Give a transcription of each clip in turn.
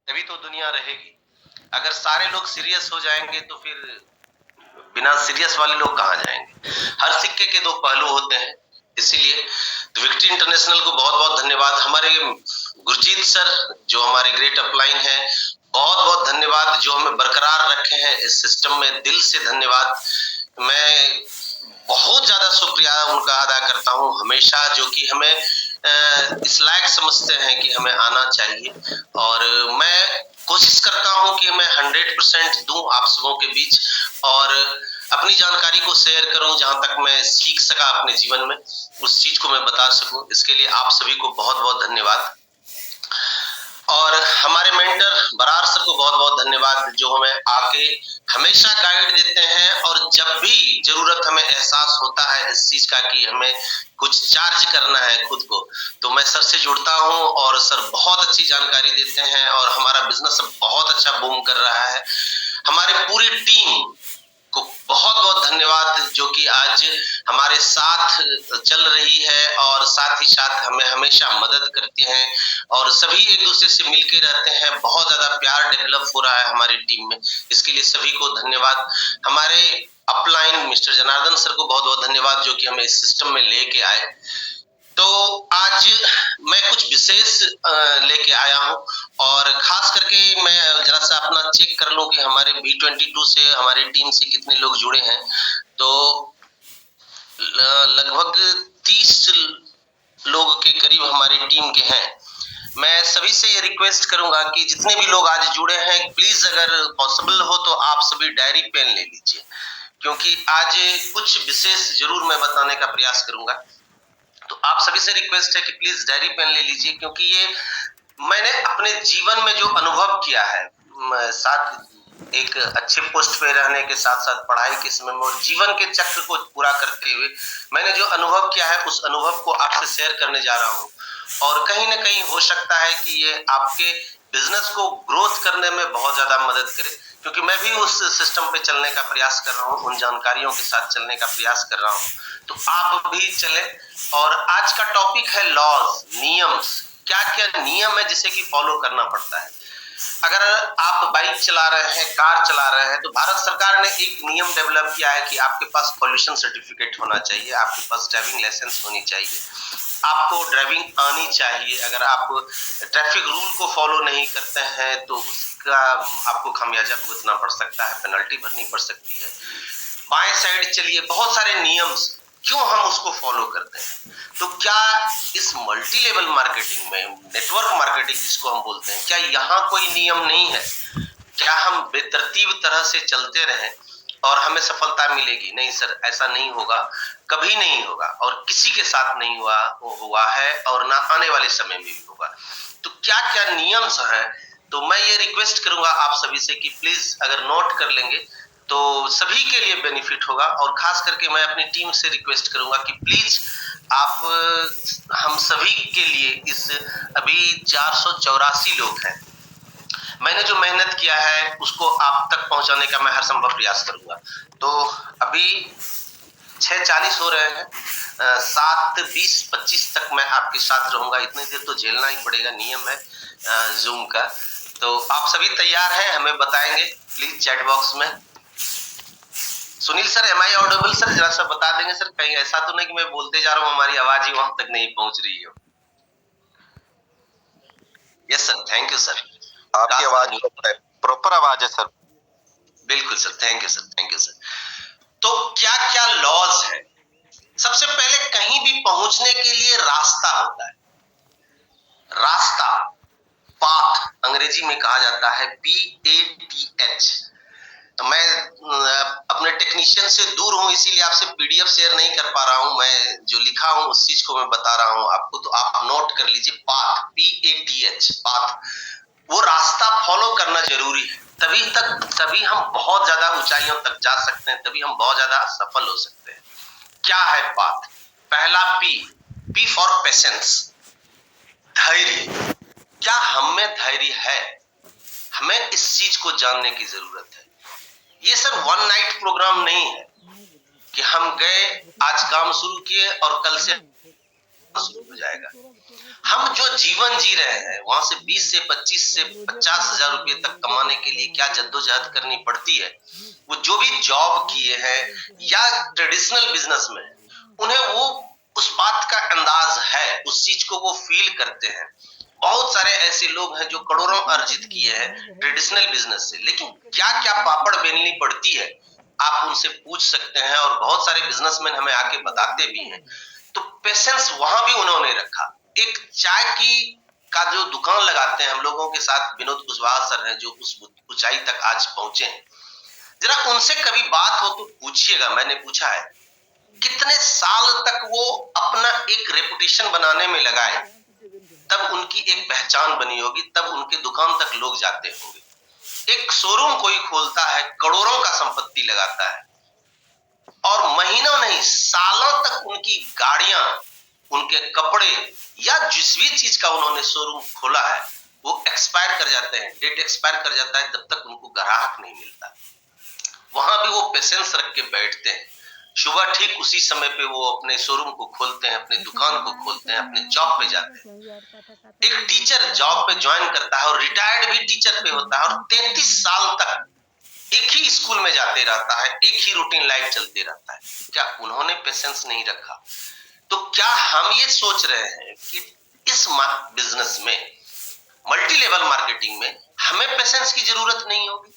तभी तो दुनिया रहेगी। अगर सारे लोग सीरियस हो जाएंगे तो फिर बिना सीरियस वाले लोग कहाँ जाएंगे। हर सिक्के के दो पहलू होते हैं। इसीलिए तो विक्ट्री इंटरनेशनल को बहुत बहुत धन्यवाद। हमारे गुरजीत सर जो हमारे ग्रेट अपलाइन है, बहुत बहुत धन्यवाद जो हमें बरकरार रखे हैं इस सिस्टम में, दिल से धन्यवाद। मैं बहुत ज्यादा शुक्रिया उनका अदा करता हूँ हमेशा, जो कि हमें इस लायक समझते हैं कि हमें आना चाहिए। और मैं कोशिश करता हूं कि मैं 100% दूं आप सबों के बीच और अपनी जानकारी को शेयर करूं, जहां तक मैं सीख सका अपने जीवन में उस चीज को मैं बता सकूं। इसके लिए आप सभी को बहुत बहुत धन्यवाद। और हमारे मेंटर बरार सर को बहुत बहुत धन्यवाद जो हमें आके हमेशा गाइड देते हैं, और जब भी जरूरत हमें एहसास होता है इस चीज का कि हमें कुछ चार्ज करना है खुद को, तो मैं सर से जुड़ता हूं और सर बहुत अच्छी जानकारी देते हैं और हमारा बिजनेस बहुत अच्छा बूम कर रहा है। हमारी पूरी टीम को बहुत बहुत धन्यवाद जो कि आज हमारे साथ चल रही है और साथ ही साथ हमें हमेशा मदद करते हैं और सभी एक दूसरे से मिलके रहते हैं। बहुत ज्यादा प्यार डेवलप हो रहा है हमारी टीम में, इसके लिए सभी को धन्यवाद। हमारे अपलाइन मिस्टर जनार्दन सर को बहुत बहुत धन्यवाद जो कि हमें इस सिस्टम में लेके आए। तो आज मैं कुछ विशेष लेके आया हूं और खास करके मैं जरा सा अपना चेक कर लूं कि हमारे B22 से हमारी टीम से कितने लोग जुड़े हैं। तो लगभग 30 लोग के करीब हमारी टीम के हैं। मैं सभी से ये रिक्वेस्ट करूंगा कि जितने भी लोग आज जुड़े हैं, प्लीज अगर पॉसिबल हो तो आप सभी डायरी पेन ले लीजिए, क्योंकि आज कुछ विशेष जरूर मैं बताने का प्रयास करूंगा। तो आप सभी से रिक्वेस्ट है कि प्लीज डायरी पेन ले लीजिए, क्योंकि ये मैंने अपने जीवन में जो अनुभव किया है, साथ एक अच्छे पोस्ट पे रहने के साथ साथ पढ़ाई के समय में और जीवन के चक्र को पूरा करते हुए मैंने जो अनुभव किया है उस अनुभव को आपसे शेयर करने जा रहा हूँ। और कहीं ना कहीं हो सकता है कि ये आपके बिजनेस को ग्रोथ करने में बहुत ज्यादा मदद करे, क्योंकि मैं भी उस सिस्टम पे चलने का प्रयास कर रहा हूँ, उन जानकारियों के साथ चलने का प्रयास कर रहा हूँ। तो आप भी चले। और आज का टॉपिक है लॉज, नियम्स। क्या क्या नियम है जिसे कि फॉलो करना पड़ता है। अगर आप बाइक चला रहे हैं, कार चला रहे हैं, तो भारत सरकार ने एक नियम डेवलप किया है कि आपके पास पॉल्यूशन सर्टिफिकेट होना चाहिए, आपके पास ड्राइविंग लाइसेंस होनी चाहिए, आपको ड्राइविंग आनी चाहिए। अगर आप ट्रैफिक रूल को फॉलो नहीं करते हैं तो उसका आपको खमियाजा भुगतना पड़ सकता है, पेनल्टी भरनी पड़ सकती है। बाएं साइड चलिए, बहुत सारे नियम्स, क्यों हम उसको फॉलो करते हैं। तो क्या इस मल्टी लेवल मार्केटिंग में, नेटवर्क मार्केटिंग जिसको हम बोलते हैं, क्या यहाँ कोई नियम नहीं है? क्या हम बेतरतीब तरह से चलते रहें और हमें सफलता मिलेगी? नहीं सर, ऐसा नहीं होगा, कभी नहीं होगा, और किसी के साथ नहीं हुआ है और ना आने वाले समय में भी होगा। तो क्या क्या नियम्स हैं? तो मैं ये रिक्वेस्ट करूंगा आप सभी से कि प्लीज अगर नोट कर लेंगे तो सभी के लिए बेनिफिट होगा। और खास करके मैं अपनी टीम से रिक्वेस्ट करूंगा कि प्लीज आप हम सभी के लिए, इस अभी 484 लोग हैं, मैंने जो मेहनत किया है उसको आप तक पहुंचाने का मैं हर संभव प्रयास करूंगा। तो अभी 6:40 हो रहे हैं, 7:20-25 तक मैं आपके साथ रहूंगा। इतनी देर तो झेलना ही पड़ेगा, नियम है जूम का। तो आप सभी तैयार हैं? हमें बताएंगे प्लीज चैट बॉक्स में। Sunil sir, am I audible sir? जरा सा बता देंगे सर, कहीं ऐसा तो नहीं कि मैं बोलते जा रहा हूँ हमारी आवाज ही वहां तक नहीं पहुंच रही हो। Yes sir, thank you sir. आपकी आवाज प्रॉपर आवाज है सर। बिल्कुल sir, thank you sir, thank you sir. तो क्या क्या लॉज है? सबसे पहले कहीं भी पहुंचने के लिए रास्ता होता है। रास्ता, पाथ अंग्रेजी में कहा जाता है, PATH। तो मैं अपने टेक्नीशियन से दूर हूं, इसीलिए आपसे PDF शेयर नहीं कर पा रहा हूं। मैं जो लिखा हूं उस चीज को मैं बता रहा हूं आपको, तो आप नोट कर लीजिए। पाथ, PATH, पाथ, वो रास्ता फॉलो करना जरूरी है। तभी हम बहुत ज्यादा ऊंचाइयों तक जा सकते हैं, तभी हम बहुत ज्यादा सफल हो सकते हैं। क्या है पाथ? पहला P फॉर पेशेंस, धैर्य। क्या हम में धैर्य है? हमें इस चीज को जानने की जरूरत है। ये सर वन नाइट प्रोग्राम नहीं है कि हम गए, आज काम शुरू किए और कल से शुरू हो जाएगा। हम जो जीवन जी रहे हैं वहां से 20 से 25 से 50,000 रुपए तक कमाने के लिए क्या जद्दोजहद करनी पड़ती है। वो जो भी जॉब किए हैं या ट्रेडिशनल बिजनेस में, उन्हें वो उस बात का अंदाज है, उस चीज को वो फील करते हैं। बहुत सारे ऐसे लोग हैं जो करोड़ों अर्जित किए हैं ट्रेडिशनल बिजनेस से, लेकिन क्या क्या पापड़ बेलनी पड़ती है आप उनसे पूछ सकते हैं, और बहुत सारे बिजनेसमैन हमें आके बताते भी हैं। तो पेशेंस वहां भी उन्होंने रखा। एक चाय की का जो दुकान लगाते हैं, हम लोगों के साथ विनोद कुशवाहा सर हैं जो उस ऊंचाई तक आज पहुंचे हैं। जरा उनसे कभी बात हो तो पूछिएगा, मैंने पूछा है कितने साल तक वो अपना एक रेपुटेशन बनाने में लगाए, तब उनकी एक पहचान बनी होगी, तब उनके दुकान तक लोग जाते होंगे। एक शोरूम कोई खोलता है, करोड़ों का संपत्ति लगाता है, और महीनों नहीं सालों तक उनकी गाड़ियां, उनके कपड़े या जिस भी चीज का उन्होंने शोरूम खोला है वो एक्सपायर कर जाते हैं, डेट एक्सपायर कर जाता है, जब तक उनको ग्राहक नहीं मिलता। वहां भी वो पेशेंस रख के बैठते हैं। सुबह ठीक उसी समय पे वो अपने शोरूम को खोलते हैं, अपने दुकान को खोलते हैं, अपने जॉब पे जाते हैं। एक टीचर जॉब पे ज्वाइन करता है और रिटायर्ड भी टीचर पे होता है, और 33 साल तक एक ही स्कूल में जाते रहता है, एक ही रूटीन लाइफ चलते रहता है। क्या उन्होंने पेशेंस नहीं रखा? तो क्या हम ये सोच रहे हैं कि इस बिजनेस में, मल्टी लेवल मार्केटिंग में हमें पेशेंस की जरूरत नहीं होगी,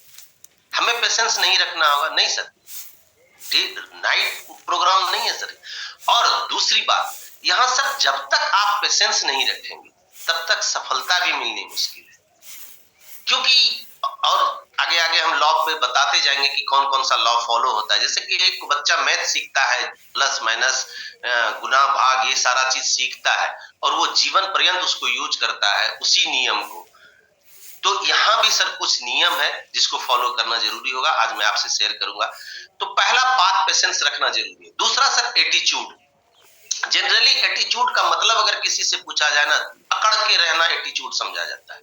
हमें पेशेंस नहीं रखना होगा? नहीं सर, नाइट प्रोग्राम नहीं है सर। और दूसरी बात, यहां सर जब तक आप पेशेंस नहीं रखेंगे तब तक सफलता भी मिलनी मुश्किल है, क्योंकि और आगे आगे हम लॉ पे बताते जाएंगे कि कौन कौन सा लॉ फॉलो होता है। जैसे कि एक बच्चा मैथ सीखता है, प्लस माइनस गुना भाग ये सारा चीज सीखता है, और वो जीवन पर्यंत उसको यूज करता है उसी नियम को। तो यहाँ भी सर कुछ नियम है जिसको फॉलो करना जरूरी होगा, आज मैं आपसे शेयर करूंगा। तो पहला बात, पेशेंस रखना जरूरी है। दूसरा सर एटीट्यूड। जनरली एटीट्यूड का मतलब अगर किसी से पूछा जाए ना, अकड़ के रहना एटीट्यूड समझा जाता है।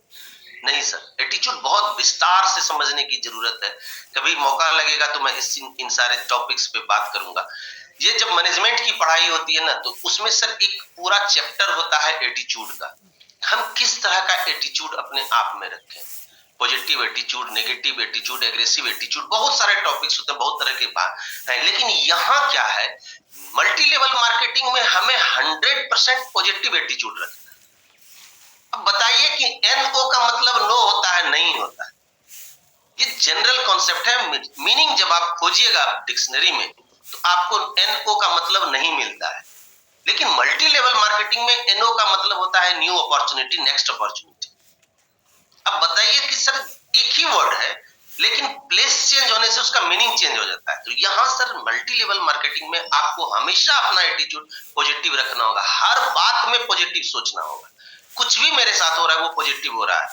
नहीं सर, एटीट्यूड बहुत विस्तार से समझने की जरूरत है। कभी मौका लगेगा तो मैं इन सारे टॉपिक्स पे बात करूंगा। ये जब मैनेजमेंट की पढ़ाई होती है ना, तो उसमें सर एक पूरा चैप्टर होता है एटीट्यूड का। हम किस तरह का एटीट्यूड अपने आप में रखें, positive attitude, negative attitude, aggressive attitude, बहुत सारे टॉपिक्स होते हैं, बहुत तरह के बात है। लेकिन यहाँ क्या है, मल्टी लेवल मार्केटिंग में हमें 100% पॉजिटिव एटीट्यूड रखना। अब बताइए कि NO का मतलब नो होता है, नहीं होता है। ये जनरल कॉन्सेप्ट है, मीनिंग जब आप खोजिएगा डिक्शनरी में तो आपको NO का मतलब नहीं मिलता है। लेकिन मल्टी लेवल मार्केटिंग में NO का मतलब होता है न्यू अपॉर्चुनिटी, नेक्स्ट अपॉर्चुनिटी। अब बताइए कि सर एक ही वर्ड है, लेकिन प्लेस चेंज होने से उसका मीनिंग चेंज हो जाता है। तो यहाँ सर मल्टी लेवल मार्केटिंग में आपको हमेशा अपना एटीट्यूड पॉजिटिव रखना होगा, हर बात में पॉजिटिव सोचना होगा। कुछ भी मेरे साथ हो रहा है वो पॉजिटिव हो रहा है,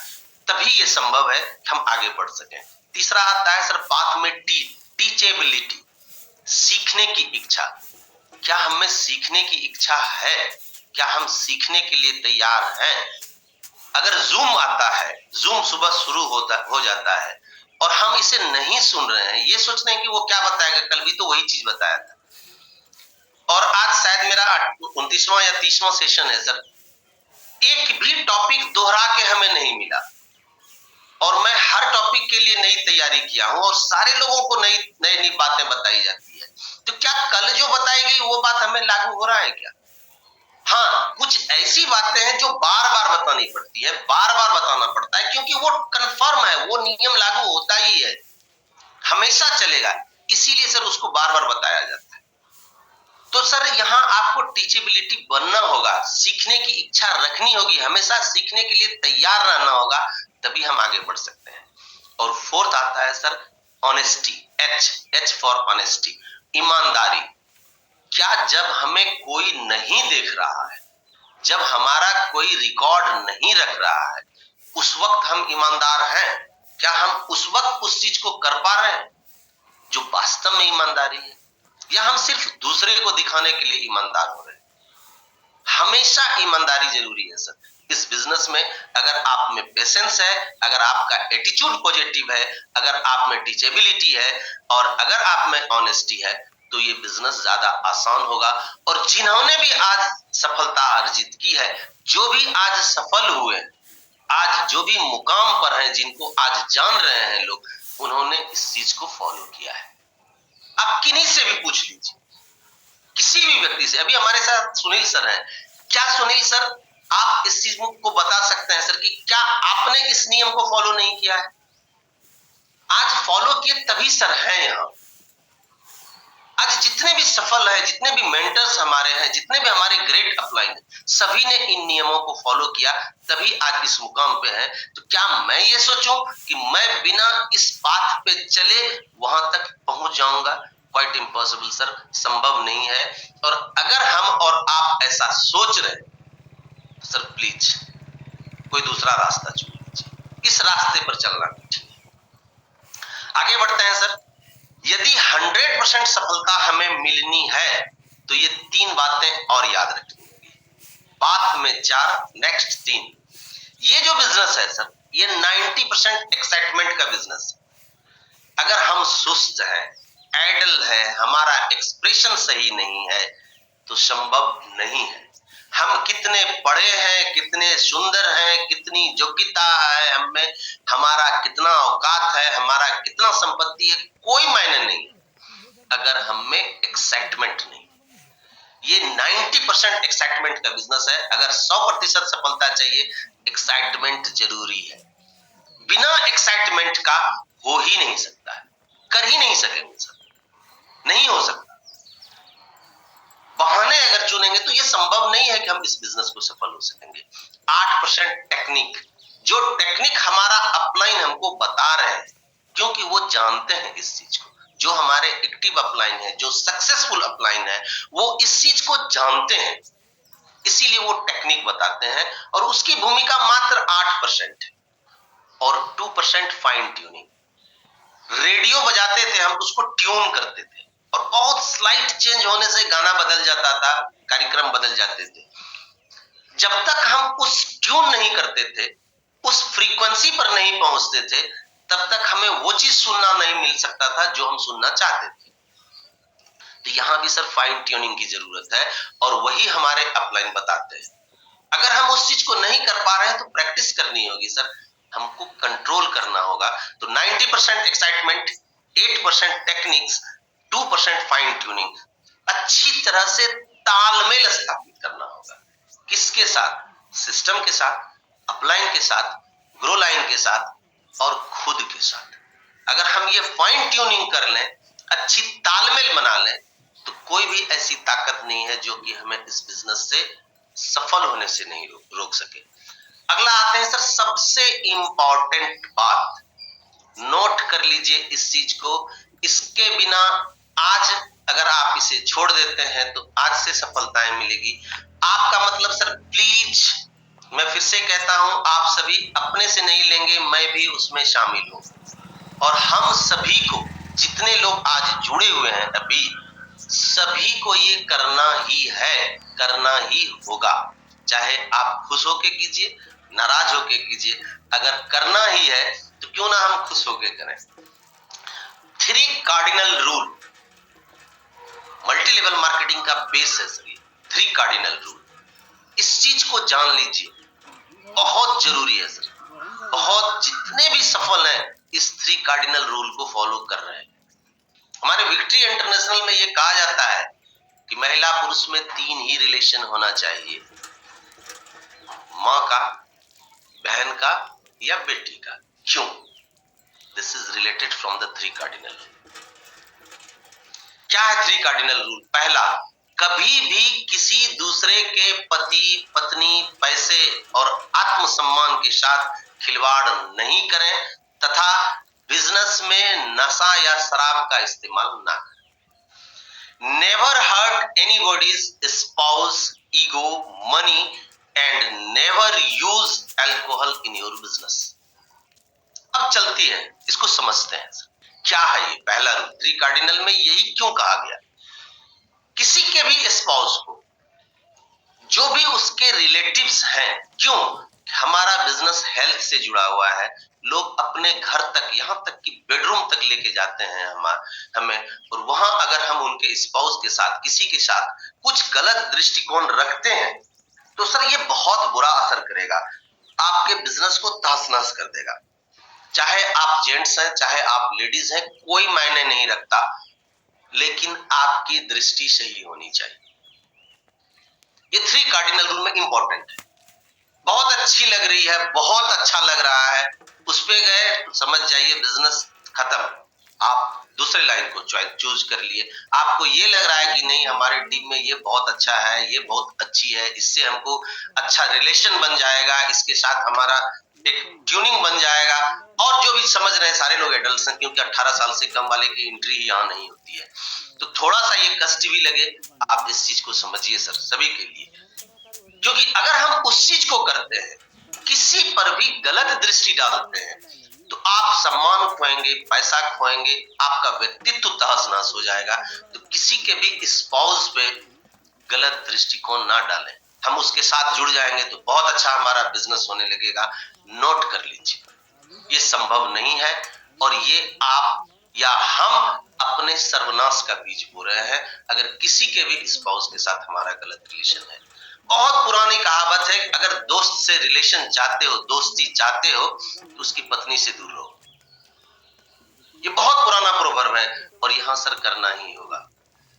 तभी ये संभव है हम आगे बढ़ सकें। तीसरा आता है सर पाथ में टीचेबिलिटी, सीखने की इच्छा। क्या हमें सीखने की इच्छा है? क्या हम सीखने के लिए तैयार हैं? अगर जूम आता है, जूम सुबह शुरू हो जाता है और हम इसे नहीं सुन रहे हैं, ये सोच रहे हैं कि वो क्या बताएगा, कल भी तो वही चीज बताया था, और आज शायद मेरा 29वां या 30वां सेशन है सर, एक भी टॉपिक दोहरा के हमें नहीं मिला, और मैं हर टॉपिक के लिए नई तैयारी किया हूं, और सारे लोगों को नई नई बातें बताई जाती है। तो क्या कल जो बताई गई वो बात हमें लागू हो रहा है क्या? हाँ, कुछ ऐसी बातें हैं जो बार बार बतानी पड़ती है, बार बार बताना पड़ता है, क्योंकि वो कंफर्म है, वो नियम लागू होता ही है, हमेशा चलेगा, इसीलिए सर उसको बार बार बताया जाता है। तो सर यहाँ आपको टीचेबिलिटी बनना होगा, सीखने की इच्छा रखनी होगी, हमेशा सीखने के लिए तैयार रहना होगा, तभी हम आगे बढ़ सकते हैं। और फोर्थ आता है sir honesty, H for honesty, ईमानदारी। क्या जब हमें कोई नहीं देख रहा है, जब हमारा कोई रिकॉर्ड नहीं रख रहा है, उस वक्त हम ईमानदार हैं? क्या हम उस वक्त उस चीज को कर पा रहे हैं जो वास्तव में ईमानदारी है, या हम सिर्फ दूसरे को दिखाने के लिए ईमानदार हो रहे हैं? हमेशा ईमानदारी जरूरी है सर इस बिजनेस में। अगर आप में पेशेंस है, अगर आपका एटीट्यूड पॉजिटिव है, अगर आप में टीचेबिलिटी है, और अगर आप में ऑनेस्टी है, तो ये बिजनेस ज्यादा आसान होगा। और जिन्होंने भी आज सफलता अर्जित की है, जो भी आज सफल हुए, आज जो भी मुकाम पर हैं, जिनको आज जान रहे हैं लोग, उन्होंने इस चीज को फॉलो किया है। आप किन्हीं से भी पूछ लीजिए, किसी भी व्यक्ति से। अभी हमारे साथ सुनील सर हैं, क्या सुनील सर आप इस चीज को बता सकते हैं सर कि क्या आपने इस नियम को फॉलो नहीं किया है? आज फॉलो किए तभी सर हैं यहां। आज जितने भी सफल है, जितने भी मेंटर्स हमारे हैं, जितने भी हमारे ग्रेट अपलाइन हैं, सभी ने इन नियमों को फॉलो किया, तभी आज इस मुकाम पे है। तो क्या मैं ये सोचूं कि मैं बिना इस पाथ पे चले वहां तक पहुंच जाऊंगा? क्वाइट इम्पॉसिबल सर, संभव नहीं है। और अगर हम और आप ऐसा सोच रहे तो सर प्लीज कोई दूसरा रास्ता चुन लीजिए, इस रास्ते पर चलना नहीं चाहिए। आगे बढ़ते हैं सर। यदि 100% सफलता हमें मिलनी है तो ये 3 बातें और याद रखनी होगी। बात में 4, नेक्स्ट 3। ये जो बिजनेस है सर, ये 90% एक्साइटमेंट का बिजनेस है। अगर हम सुस्त हैं, आइडल है, हमारा एक्सप्रेशन सही नहीं है, तो संभव नहीं है। हम कितने पढ़े हैं, कितने सुंदर हैं, कितनी योग्यता है हमें, हमारा कितना औकात है, हमारा कितना संपत्ति है, कोई मायने नहीं अगर हम में एक्साइटमेंट नहीं। ये 90% एक्साइटमेंट का बिजनेस है। अगर 100% सफलता चाहिए, एक्साइटमेंट जरूरी है। बिना एक्साइटमेंट का हो ही नहीं सकता है, कर ही नहीं सकेंगे सर, नहीं हो सकता। बहाने अगर चुनेंगे तो ये संभव नहीं है कि हम इस बिजनेस को सफल हो सकेंगे। 8% टेक्निक, जो टेक्निक हमारा अपलाइन हमको बता रहे हैं, क्योंकि वो जानते हैं इस चीज को। जो हमारे एक्टिव अपलाइन है, जो सक्सेसफुल अपलाइन है, वो इस चीज को जानते हैं, इसीलिए वो टेक्निक बताते हैं। और उसकी भूमिका मात्र 8% है। और 2% फाइन ट्यूनिंग। रेडियो बजाते थे हम, उसको ट्यून करते थे, और बहुत स्लाइट चेंज होने से गाना बदल जाता था, कार्यक्रम बदल जाते थे। जब तक हम उस ट्यून नहीं करते थे, उस फ्रीक्वेंसी पर नहीं पहुंचते थे, तब तक हमें वो चीज सुनना नहीं मिल सकता था जो हम सुनना चाहते थे। तो यहां भी सर फाइन ट्यूनिंग की जरूरत है, और वही हमारे अपलाइन बताते हैं। अगर हम उस चीज को नहीं कर पा रहे हैं तो प्रैक्टिस करनी होगी सर, हमको कंट्रोल करना होगा। तो 90% एक्साइटमेंट, 8% टेक्निक्स, 2% फाइन ट्यूनिंग। अच्छी तरह से तालमेल स्थापित करना होगा। किसके साथ? सिस्टम के साथ, अपलाइन के साथ, ग्रो लाइन के साथ, और खुद के साथ। अगर हम ये फाइन ट्यूनिंग कर लें, अच्छी तालमेल बना लें, तो कोई भी ऐसी ताकत नहीं है जो कि हमें इस बिजनेस से सफल होने से नहीं रोक सके। अगला आते हैं सर, सबसे इंपॉर्टेंट बात, नोट कर लीजिए इस चीज को। इसके बिना आज अगर आप इसे छोड़ देते हैं तो आज से सफलताएं मिलेगी। आपका मतलब सर प्लीज, मैं फिर से कहता हूं, आप सभी अपने से नहीं लेंगे, मैं भी उसमें शामिल हूं। और हम सभी को, जितने लोग आज जुड़े हुए हैं अभी, सभी को ये करना ही है, करना ही होगा। चाहे आप खुश होके कीजिए, नाराज होके कीजिए, अगर करना ही है तो क्यों ना हम खुश होके करें। 3 cardinal rule multi level marketing का बेस है सर, 3 कार्डिनल रूल। इस चीज को जान लीजिए, बहुत जरूरी है सर। बहुत, जितने भी सफल हैं इस 3 कार्डिनल रूल को फॉलो कर रहे हैं। हमारे विक्ट्री इंटरनेशनल में ये कहा जाता है कि महिला पुरुष में 3 ही रिलेशन होना चाहिए, माँ का, बहन का, या बेटी का। क्यों? This is related from the 3 cardinal rule. क्या है 3 कार्डिनल रूल? पहला, कभी भी किसी दूसरे के पति, पत्नी, पैसे और आत्मसम्मान के साथ खिलवाड़ नहीं करें, तथा बिजनेस में नशा या शराब का इस्तेमाल ना करें। Never hurt anybody's spouse, ego, money, and never use alcohol in your business. अब चलती है, इसको समझते हैं। क्या है ये पहला रूल? 3 कार्डिनल में यही क्यों कहा गया? किसी के भी स्पाउस को, जो भी उसके रिलेटिव्स हैं, क्यों? हमारा बिजनेस हेल्थ से जुड़ा हुआ है, लोग अपने घर तक, यहाँ तक कि बेडरूम तक लेके जाते हैं हमें, और वहां अगर हम उनके स्पाउस के साथ, किसी के साथ कुछ गलत दृष्टिकोण रखते हैं तो सर ये बहुत बुरा असर करेगा, आपके बिजनेस को तहस-नहस कर देगा। चाहे आप जेंट्स हैं, चाहे आप लेडीज हैं, कोई मायने नहीं रखता, लेकिन आपकी दृष्टि सही होनी चाहिए। ये 3 कार्डिनल रूल में इंपॉर्टेंट है। बहुत अच्छी लग रही है, बहुत अच्छा लग रहा है, उस पे गए तो समझ जाइए बिजनेस खत्म। आप दूसरे लाइन को चूज कर लिए। आपको ये लग रहा है कि नहीं हमारी टीम में ये बहुत अच्छा है, ये बहुत अच्छी है, इससे हमको अच्छा रिलेशन बन जाएगा, इसके साथ हमारा एक ट्यूनिंग बन जाएगा, और जो भी समझ रहे हैं सारे लोग एडल्ट्स हैं, क्योंकि 18 साल से कम वाले की एंट्री ही यहाँ नहीं होती है। तो थोड़ा सा ये कष्ट भी लगे, आप इस चीज को समझिए सर, सभी के लिए। क्योंकि अगर हम उस चीज को करते हैं, किसी पर भी गलत दृष्टि डालते हैं, तो आप सम्मान खोएंगे, पैसा खोएंगे, आपका व्यक्तित्व तहस-नहस हो जाएगा। तो किसी के भी स्पाउस पे गलत दृष्टिकोण ना डालें। हम उसके साथ जुड़ जाएंगे तो बहुत अच्छा हमारा बिजनेस होने लगेगा। नोट कर लीजिए, ये संभव नहीं है, और ये आप या हम अपने सर्वनाश का बीज बो रहे हैं अगर किसी के भी स्पाउस के साथ हमारा गलत रिलेशन है। बहुत पुरानी कहावत है, अगर दोस्त से रिलेशन चाहते हो, दोस्ती चाहते हो, तो उसकी पत्नी से दूर रहो। ये बहुत पुराना प्रोवर्ब है, और यहां सर करना ही होगा।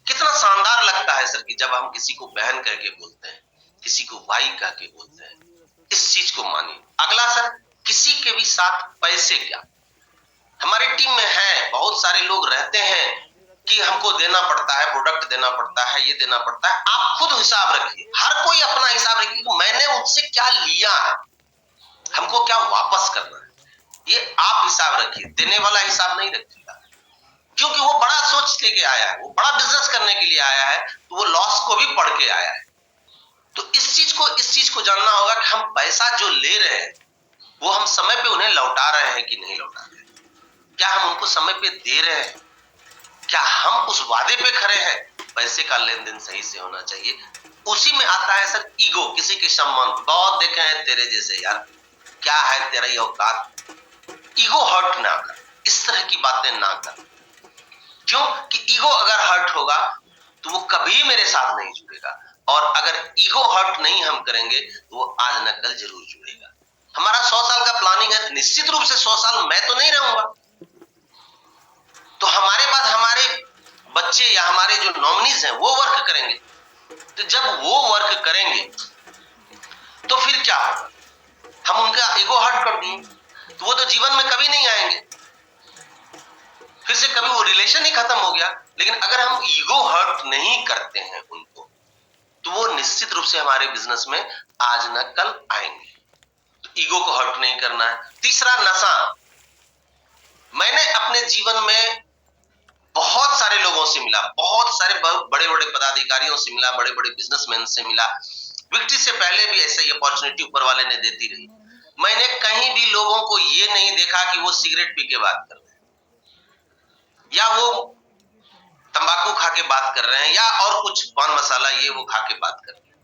कितना शानदार लगता है सर कि जब हम किसी को बहन कह के बोलते हैं, किसी को भाई कह के बोलते हैं, इस चीज को मानिए। अगला सर, किसी के भी साथ पैसे क्या, हमारी टीम में है बहुत सारे लोग रहते हैं कि हमको देना पड़ता है, प्रोडक्ट देना पड़ता है, ये देना पड़ता है। आप खुद हिसाब रखिए, हर कोई अपना हिसाब रखिए कि मैंने उससे क्या लिया है, हमको क्या वापस करना है, ये आप हिसाब रखिए। देने वाला हिसाब नहीं रखिएगा, क्योंकि वो बड़ा सोच लेके आया है, वो बड़ा बिजनेस करने के लिए आया है, तो वो लॉस को भी पढ़ के आया है। तो इस चीज को जानना होगा कि हम पैसा जो ले रहे हैं वो हम समय पे उन्हें लौटा रहे हैं कि नहीं लौटा रहे हैं, क्या हम उनको समय पे दे रहे हैं, क्या हम उस वादे पे खड़े हैं। पैसे का लेन देन सही से होना चाहिए। उसी में आता है सर ईगो, किसी के सम्मान। बहुत देखे हैं तेरे जैसे, यार क्या है तेरा ये औकात, ईगो हर्ट ना कर, इस तरह की बातें ना कर। क्यों कि ईगो अगर हर्ट होगा तो वो कभी मेरे साथ नहीं जुड़ेगा, और अगर ईगो हर्ट नहीं हम करेंगे तो वो आज न कल जरूर जुड़ेगा। हमारा 100 साल का प्लानिंग है, निश्चित रूप से 100 साल मैं तो नहीं रहूंगा, तो हमारे बाद हमारे बच्चे या हमारे जो नॉमिनीज हैं वो वर्क करेंगे। तो जब वो वर्क करेंगे तो फिर क्या होगा, हम उनका ईगो हर्ट कर दिए तो वो तो जीवन में कभी नहीं आएंगे, फिर से कभी वो रिलेशन ही खत्म हो गया। लेकिन अगर हम ईगो हर्ट नहीं करते हैं उनको, तो वो निश्चित रूप से हमारे बिजनेस में आज न कल आएंगे। तो ईगो को हर्ट नहीं करना है। तीसरा, नशा। मैंने अपने जीवन में बहुत सारे लोगों से मिला, बहुत सारे बड़े बड़े पदाधिकारियों से मिला, बड़े बड़े बिजनेसमैन से मिला। विक्टी से पहले भी ऐसे अपॉर्चुनिटी ऊपर वाले ने देती रही। मैंने कहीं भी लोगों को ये नहीं देखा कि वो सिगरेट पी के बात कर रहे हैं, या वो तंबाकू खा के बात कर रहे हैं, या और कुछ पान मसाला ये वो खा के बात कर रहे हैं।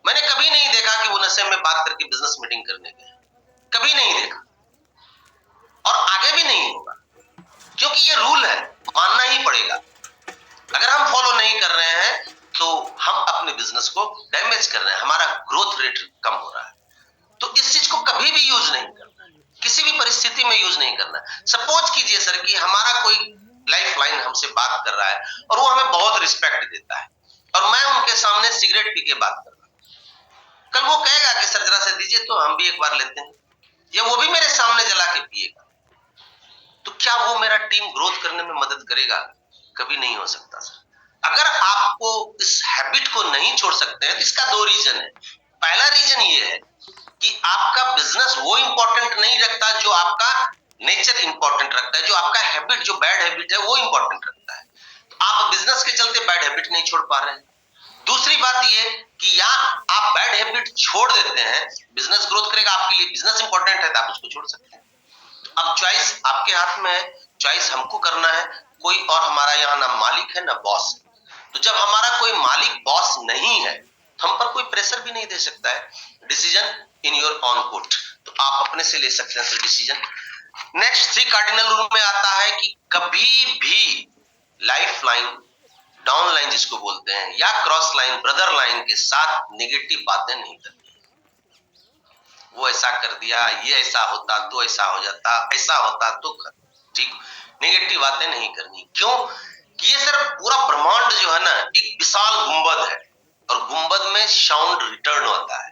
मैंने कभी नहीं देखा कि वो नशे में बात करके बिजनेस मीटिंग करने गए, कभी नहीं देखा, और आगे भी नहीं होगा, क्योंकि ये रूल है, मानना ही पड़ेगा। अगर हम फॉलो नहीं कर रहे हैं तो हम अपने बिजनेस को डैमेज कर रहे हैं, हमारा ग्रोथ रेट कम हो रहा है। तो इस चीज को कभी भी यूज नहीं करना, किसी भी परिस्थिति में यूज नहीं करना। सपोज कीजिए सर कि हमारा कोई लाइफ लाइन हमसे बात कर रहा है और वो हमें बहुत रिस्पेक्ट देता है, और मैं उनके सामने सिगरेट पी के बात कर रहा हूं। कल वो कहेगा कि सर जरा से दीजिए तो हम भी एक बार लेते हैं, या वो भी मेरे सामने जला के पिएगा। तो क्या वो मेरा टीम ग्रोथ करने में मदद करेगा? कभी नहीं हो सकता सर। अगर आपको इस हैबिट को नहीं छोड़ सकते हैं तो इसका 2 रीजन है। पहला रीजन ये है कि आपका बिजनेस वो इंपॉर्टेंट नहीं रखता जो आपका नेचर इंपॉर्टेंट रखता है, जो आपका हैबिट, जो बैड हैबिट है वो इंपॉर्टेंट रखता है। तो आप बिजनेस के चलते बैड हैबिट नहीं छोड़ पा रहे हैं। दूसरी बात ये कि या आप बैड हैबिट छोड़ देते हैं, बिजनेस ग्रोथ करेगा, आपके लिए बिजनेस इंपॉर्टेंट है तो आप उसको छोड़ सकते हैं। अब चॉइस आपके हाथ में है, चॉइस हमको करना है। कोई और हमारा यहाँ ना मालिक है ना बॉस है। तो जब हमारा कोई मालिक बॉस नहीं है, हम पर कोई प्रेशर भी नहीं दे सकता है। Decision in your on court, तो आप अपने से ले सकते हैं sir decision. Next 3 cardinal rule में आता है कि कभी भी लाइफ लाइन, डाउन लाइन जिसको बोलते हैं, या क्रॉस लाइन, ब्रदर लाइन के साथ नेगेटिव बातें नहीं करनी। वो ऐसा कर दिया, ये ऐसा होता तो ऐसा हो जाता, ऐसा होता तो ठीक, नेगेटिव बातें नहीं करनी। क्यों कि ये सर पूरा ब्रह्मांड जो है ना एक विशाल गुंबद है, और गुंबद में साउंड रिटर्न होता है।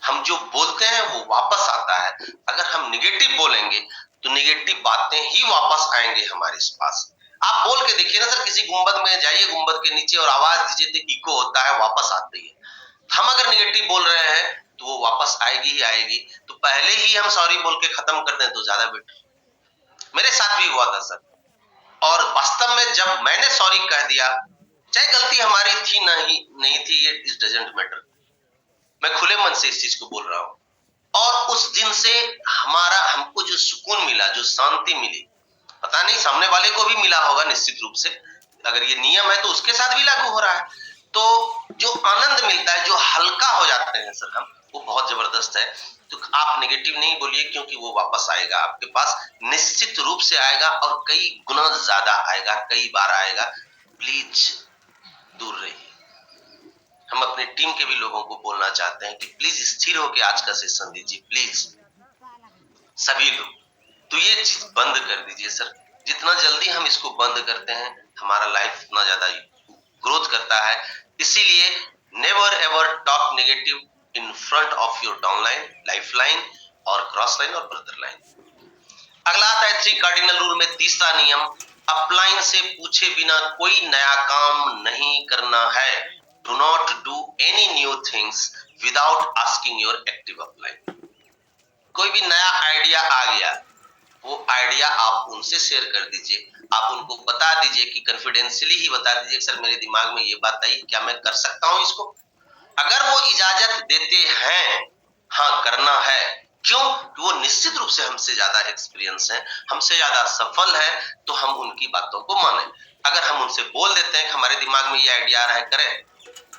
हम जो बोलते हैं वो वापस आता है। अगर हम निगेटिव बोलेंगे तो निगेटिव बातें ही वापस आएंगे हमारे पास। आप बोल के देखिए ना सर, किसी गुंबद में जाइए, गुंबद के नीचे और आवाज दीजिए तो इको होता है, वापस आती है। हम अगर निगेटिव बोल रहे हैं तो वो वापस आएगी ही आएगी। तो पहले ही हम सॉरी बोल के खत्म कर दें तो ज्यादा बेटर। मेरे साथ भी हुआ था सर, और वास्तव में जब मैंने सॉरी कह दिया, चाहे गलती हमारी थी नहीं थी, ये इट डजंट मैटर, मैं खुले मन से इस चीज को बोल रहा हूं। और उस दिन से हमको जो सुकून मिला, जो शांति मिली, पता नहीं सामने वाले को भी मिला होगा निश्चित रूप से। अगर ये नियम है तो उसके साथ भी लागू हो रहा है। तो जो आनंद मिलता है, जो हल्का हो जाते हैं सर हम, वो बहुत जबरदस्त है। तो आप नेगेटिव नहीं बोलिए, क्योंकि वो वापस आएगा आपके पास, निश्चित रूप से आएगा, और कई गुना ज्यादा आएगा, कई बार आएगा। प्लीज दूर रहिए। हम अपने टीम के भी लोगों को बोलना चाहते हैं कि प्लीज स्थिर होकर आज का सेशन दीजिए, प्लीज सभी लोग। तो ये चीज बंद कर दीजिए सर। जितना जल्दी हम इसको बंद करते हैं, हमारा लाइफ उतना ज्यादा ग्रोथ करता है। इसीलिए never ever talk negative in front of your downline, life line और क्रॉस लाइन और ब्रदर लाइन। अगला आता है 3 कार्डिनल रूल में तीसरा नियम, अपलाइन से पूछे बिना कोई नया काम नहीं करना है। Do not do any new things without asking your active upline. कोई भी नया आइडिया आ गया, वो आइडिया आप उनसे शेयर कर दीजिए। आप उनको बता दीजिए कि कॉन्फिडेंशियली ही बता दीजिए, सर मेरे दिमाग में ये बात आई, क्या मैं कर सकता हूं इसको? अगर वो इजाजत देते हैं, हाँ करना है, क्यों? वो निश्चित रूप से हमसे ज्यादा एक्सपीरियंस है, हमसे ज्यादा सफल है, तो हम उनकी बातों को माने। अगर हम उनसे बोल देते हैं कि हमारे दिमाग में ये आइडिया आ रहा है, करें,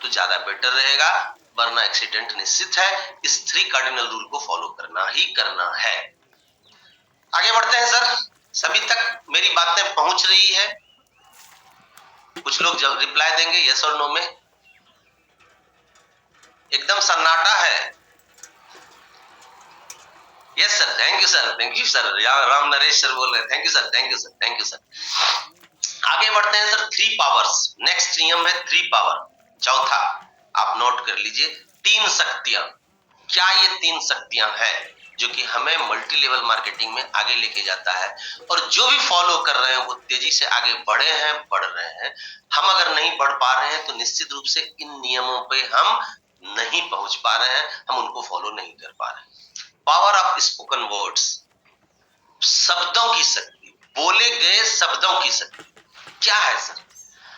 तो ज्यादा बेटर रहेगा, वरना एक्सीडेंट निश्चित है। इस 3 कार्डिनल रूल को फॉलो करना ही करना है। आगे बढ़ते हैं सर। सभी तक मेरी बातें पहुंच रही है? कुछ लोग जब रिप्लाई देंगे यस और नो में। एकदम सन्नाटा है। Yes sir, thank you sir, thank you sir. Ram Naresh sir बोल रहे हैं, thank you sir, thank you sir, thank you sir. आगे बढ़ते हैं सर। 3 पावर्स, नेक्स्ट नियम है 3 पावर, चौथा। आप नोट कर लीजिए, 3 शक्तियां। क्या ये 3 शक्तियां हैं जो कि हमें मल्टी लेवल मार्केटिंग में आगे लेके जाता है, और जो भी फॉलो कर रहे हैं वो तेजी से आगे बढ़े हैं, बढ़ रहे हैं। हम अगर नहीं बढ़ पा रहे हैं तो निश्चित रूप से इन नियमों पे हम नहीं पहुंच पा रहे हैं, हम उनको फॉलो नहीं कर पा रहे हैं। पावर ऑफ स्पोकन वर्ड्स, शब्दों की शक्ति, बोले गए शब्दों की शक्ति। क्या है सर?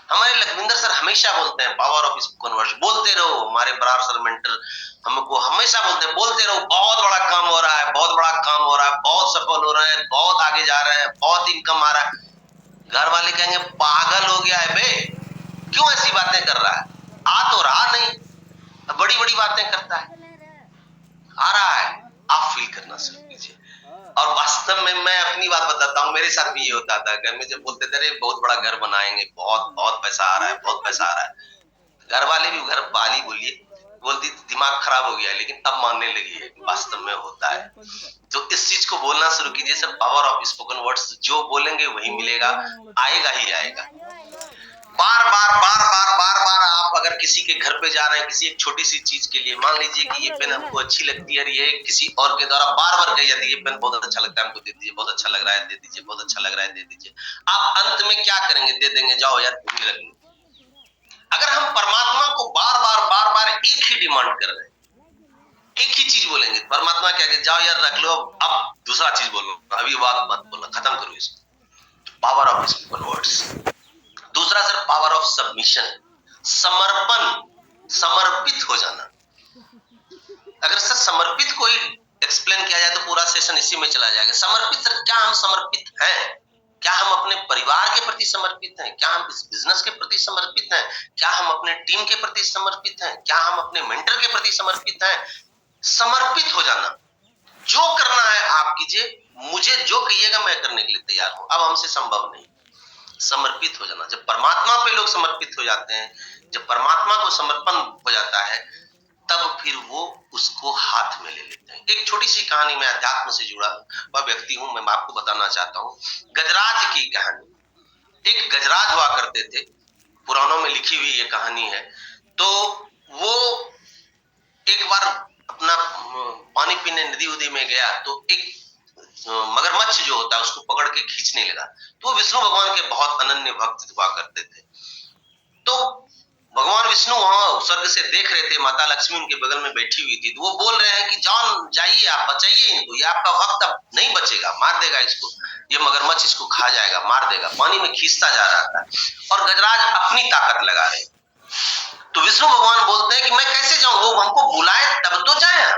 हमारे लखविंदर सर हमेशा बोलते हैं पावर ऑफ स्पोकन वर्ड्स, बोलते रहो। हमारे बरार सर मेंटर हमको हमेशा बोलते हैं, बोलते रहो, बहुत बड़ा काम हो रहा है, बहुत बड़ा काम हो रहा है, बहुत सफल हो रहे हैं, बहुत आगे जा रहे हैं, बहुत इनकम आ रहा है। घर वाले कहेंगे पागल हो गया है बे, क्यों ऐसी बातें कर रहा है? आ तो रहा नहीं, बड़ी बड़ी बातें करता है। आ रहा है, आप फील करना शुरू कीजिए। और वास्तव में मैं अपनी बात बताता हूँ, मेरे साथ भी ये होता था। घर में जब बोलते थे बहुत बड़ा घर बनाएंगे, बहुत बहुत पैसा आ रहा है, बहुत पैसा आ रहा है, घर वाले भी, घर वाली बोलिए, बोलती दिमाग खराब हो गया, लेकिन अब मानने लगी है वास्तव में होता है। तो इस चीज को बोलना शुरू कीजिए sir. Power of spoken words, जो बोलेंगे वही मिलेगा, आएगा ही आएगा। बार बार बार बार बार बार आप अगर किसी के घर पे जा रहे हैं, किसी एक छोटी सी चीज के लिए, मान लीजिए कि ये पेन हमको अच्छी लगती है, ये किसी और के द्वारा बार बार कही जाती है, ये पेन बहुत अच्छा लगता है, हमको दे दीजिए, बहुत अच्छा लग रहा है, दे दीजिए, बहुत अच्छा लग रहा है, दे दीजिए। आप अंत में क्या करेंगे? दे देंगे, जाओ यार तुम ही रख लो। अगर हम परमात्मा को बार बार एक ही डिमांड कर रहे हैं, एक ही चीज बोलेंगे, परमात्मा क्या कहते, जाओ यार रख लो, अब दूसरा चीज बोलो, अभी बात मत बोलना, खत्म करो इसको। Power of spoken words. दूसरा सर पावर ऑफ सबमिशन, समर्पण, समर्पित हो जाना। अगर सर समर्पित कोई एक्सप्लेन किया जाए तो पूरा सेशन इसी में चला जाएगा। समर्पित सर, क्या हम समर्पित हैं? क्या हम अपने परिवार के प्रति समर्पित हैं? क्या हम इस बिजनेस के प्रति समर्पित हैं? क्या हम अपने टीम के प्रति समर्पित हैं? क्या हम अपने मेंटर के प्रति समर्पित हैं? समर्पित हो जाना, जो करना है आप कीजिए, मुझे जो कहिएगा मैं करने के लिए तैयार हूं, अब हमसे संभव नहीं। समर्पित हो जाना, जब परमात्मा पे लोग समर्पित हो जाते हैं, जब परमात्मा को समर्पण हो जाता है, तब फिर वो उसको हाथ में ले लेते हैं। एक छोटी सी कहानी, मैं अध्यात्म से जुड़ा वह व्यक्ति हूं, मैं आपको बताना चाहता हूं गजराज की कहानी। एक गजराज हुआ करते थे, पुराणों में लिखी हुई ये कहानी है। तो वो एक बार अपना पानी पीने नदी उदी में गया, तो एक मगरमच्छ जो होता है उसको पकड़ के खींचने लगा। तो वो विष्णु भगवान के बहुत अनन्य भक्त हुआ करते थे। तो भगवान विष्णु वहां स्वर्ग से देख रहे थे, माता लक्ष्मी उनके बगल में बैठी हुई थी। तो वो बोल रहे हैं कि जान जाइए, आप बचाइए इनको, ये आपका भक्त अब नहीं बचेगा, मार देगा इसको, ये मगरमच्छ इसको खा जाएगा, मार देगा। पानी में खींचता जा रहा था और गजराज अपनी ताकत लगा रहे। तो विष्णु भगवान बोलते हैं कि मैं कैसे जाऊं, वो हमको बुलाए तब तो जाए,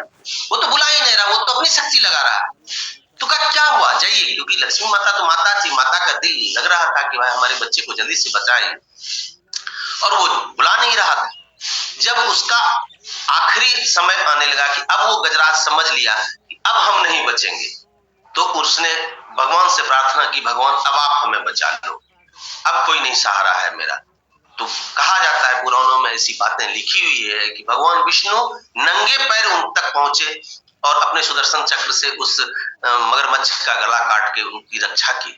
वो तो बुला ही नहीं रहा, वो तो अपनी शक्ति लगा रहा है। तो क्या हुआ, जाइए, क्योंकि लक्ष्मी माता तो माता थी, माता का दिल लग रहा था कि भाई हमारे बच्चे को जल्दी से बचाएं, और वो बुला नहीं रहा था। जब उसका आखिरी समय आने लगा कि अब वो गजराज समझ लिया कि अब हम नहीं बचेंगे, तो उसने भगवान से प्रार्थना की, भगवान अब आप हमें बचा लो, अब कोई नहीं सहारा है मेरा। तो कहा जाता है, पुराणों में ऐसी बातें लिखी हुई है कि भगवान विष्णु नंगे पैर उन तक पहुंचे और अपने सुदर्शन चक्र से उस मगरमच्छ का गला काट के उनकी रक्षा की।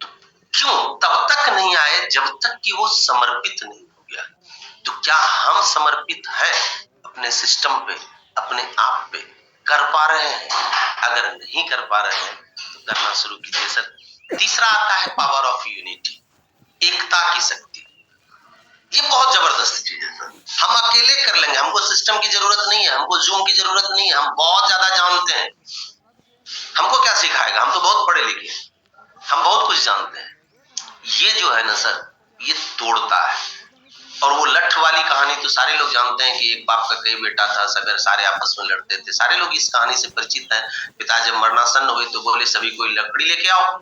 तो क्यों तब तक नहीं आए जब तक कि वो समर्पित नहीं हो गया। तो क्या हम समर्पित हैं अपने सिस्टम पे, अपने आप पे? कर पा रहे हैं? अगर नहीं कर पा रहे हैं तो करना शुरू कीजिए सर। तीसरा आता है पावर ऑफ यूनिटी, एकता की शक्ति। ये बहुत जबरदस्त चीज है सर। हम अकेले कर लेंगे, हमको सिस्टम की जरूरत नहीं है, हमको जूम की जरूरत नहीं है, हम बहुत ज्यादा जानते हैं। हमको क्या सिखाएगा, हम तो बहुत पढ़े लिखे हैं, हम बहुत कुछ जानते हैं। ये जो है ना सर, ये तोड़ता है। और वो लठ वाली कहानी तो सारे लोग जानते हैं कि एक बाप का कई बेटा था, सगर सारे आपस में लड़ते थे, सारे लोग इस कहानी से परिचित हैं। पिता जब मरणासन्न हुए तो बोले सभी कोई लकड़ी लेके आओ।